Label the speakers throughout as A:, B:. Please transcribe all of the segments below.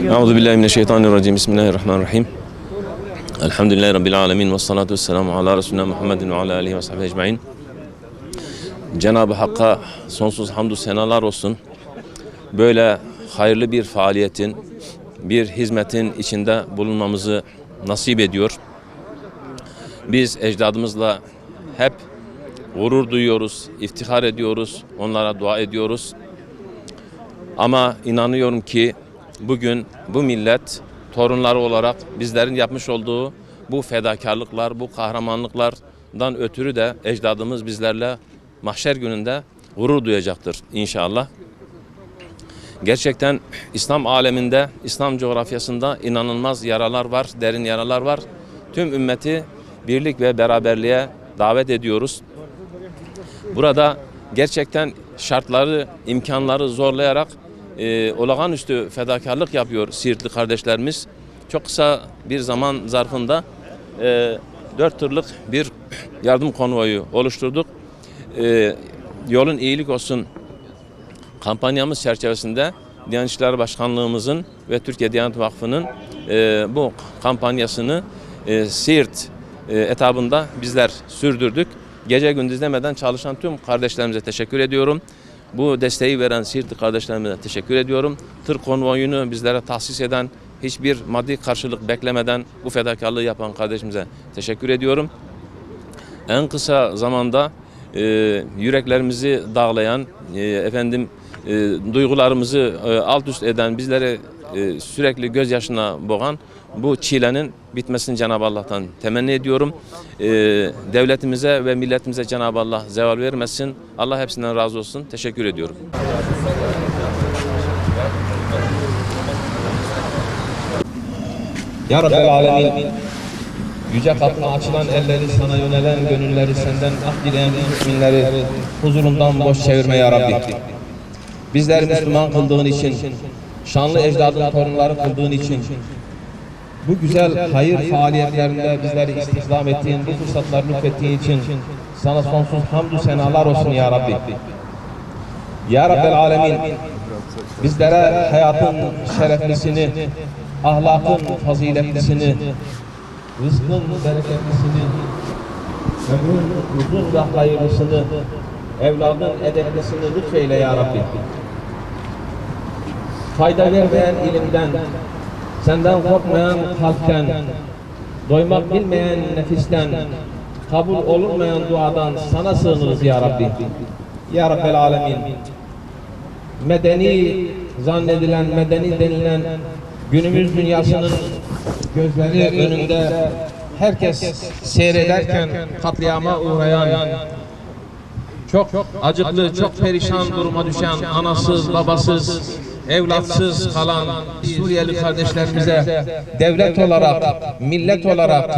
A: Euzubillahimineşşeytanirracim. Bismillahirrahmanirrahim. Elhamdülillahi Rabbil alemin. Ve salatu vesselamu ala Resulina Muhammedin ve ala alihi ve sahbihi ecmain. Cenab-ı Hakk'a sonsuz hamdü senalar olsun. Böyle hayırlı bir faaliyetin, bir hizmetin içinde bulunmamızı nasip ediyor. Biz ecdadımızla hep gurur duyuyoruz, iftihar ediyoruz, onlara dua ediyoruz. Ama inanıyorum ki bugün bu millet torunları olarak bizlerin yapmış olduğu bu fedakarlıklar, bu kahramanlıklardan ötürü de ecdadımız bizlerle mahşer gününde gurur duyacaktır inşallah. Gerçekten İslam aleminde, İslam coğrafyasında inanılmaz yaralar var, derin yaralar var. Tüm ümmeti birlik ve beraberliğe davet ediyoruz. Burada gerçekten şartları, imkanları zorlayarak olağanüstü fedakarlık yapıyor Siirtli kardeşlerimiz. Çok kısa bir zaman zarfında 4 tırlık bir yardım konvoyu oluşturduk. Yolun iyilik olsun kampanyamız çerçevesinde Diyanet İşleri Başkanlığımızın ve Türkiye Diyanet Vakfı'nın bu kampanyasını Siirt etabında bizler sürdürdük. Gece gündüz demeden çalışan tüm kardeşlerimize teşekkür ediyorum. Bu desteği veren Siirtli kardeşlerimize teşekkür ediyorum. Tır konvoyunu bizlere tahsis eden, hiçbir maddi karşılık beklemeden bu fedakarlığı yapan kardeşimize teşekkür ediyorum. En kısa zamanda yüreklerimizi dağlayan, duygularımızı alt üst eden, bizleri sürekli gözyaşına boğan bu çilenin bitmesini Cenab-ı Allah'tan temenni ediyorum. Devletimize ve milletimize Cenab-ı Allah zeval vermesin. Allah hepsinden razı olsun. Teşekkür ediyorum.
B: Ya Rabbel Alemin, yüce kapına açılan elleri, sana yönelen gönülleri, senden af dileyen müminleri huzurundan boş çevirme ya Rabbi. Bizleri Müslüman kıldığın için, şanlı ecdadın torunları kıldığın için, bu güzel hayır faaliyetlerinde bizleri istihdam ettiğin, bu fırsatları lütfettiğin için sana sonsuz hamdü senalar olsun ya Rabbi. Ya Rabbel Alemin, bizlere hayatın şereflisini, ahlakın faziletlisini, rızkın bereketlisini, ömrün uzun ve hayırlısını, evladın edeplisini lütfeyle ya Rabbi. Fayda vermeyen ilimden, senden korkmayan kalpten, doymak bilmeyen nefisten, kabul olunmayan duadan sana sığınırız ya Rabbi. Ya Rabbel Alemin, medeni zannedilen, medeni denilen günümüz dünyasının gözleri önünde herkes seyrederken katliama uğrayan, çok acıklı, çok perişan duruma düşen, anasız, babasız, evlatsız kalan Suriyeli kardeşlerimize devlet olarak, millet olarak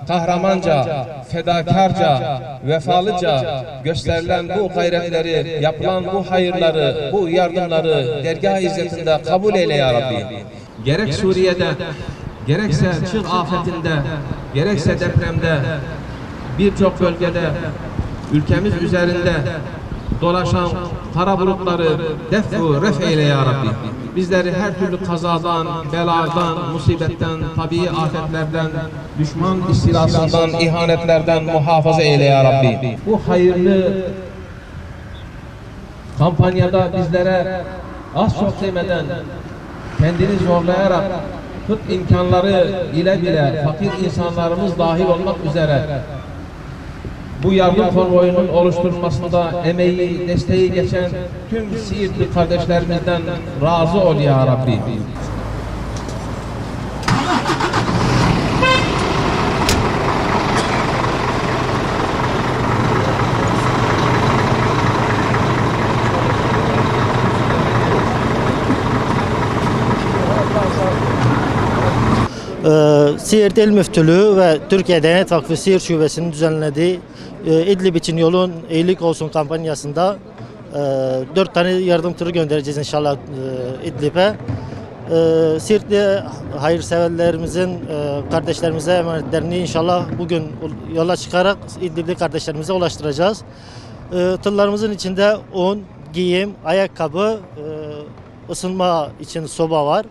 B: kahramanca, fedakarca, vefalıca gösterilen bu gayretleri, yapılan bu hayırları, bu yardımları dergâh izzetinde kabul eyle ya Rabbi. Gerek Suriye'de, gerekse çığ afetinde, gerekse depremde, birçok bölgede, ülkemiz üzerinde dolaşan kara bulutları def-u ref eyle ya Rabbi. Bizleri her türlü kazadan, beladan, musibetten, tabii afetlerden, düşman istilasından, ihanetlerden muhafaza eyle ya Rabbi. Bu hayırlı kampanyada bizlere az çok demeden, kendini zorlayarak, tıp imkanları ile bile fakir insanlarımız dahil olmak üzere bu yardım konvoyunun oluşturulmasında emeği, desteği geçen tüm Siirtli kardeşlerimizden razı ol ya Rabbi.
C: Siirt İl Müftülüğü ve Türkiye Diyanet Vakfı Siirt Şubesi'nin düzenlediği İdlib için yolun iyilik olsun kampanyasında 4 tane yardım tırı göndereceğiz inşallah İdlib'e. Siirtli hayırseverlerimizin, kardeşlerimize emanetlerini inşallah bugün yola çıkarak İdlib'li kardeşlerimize ulaştıracağız. Tırlarımızın içinde un, giyim, ayakkabı, ısınma için soba var.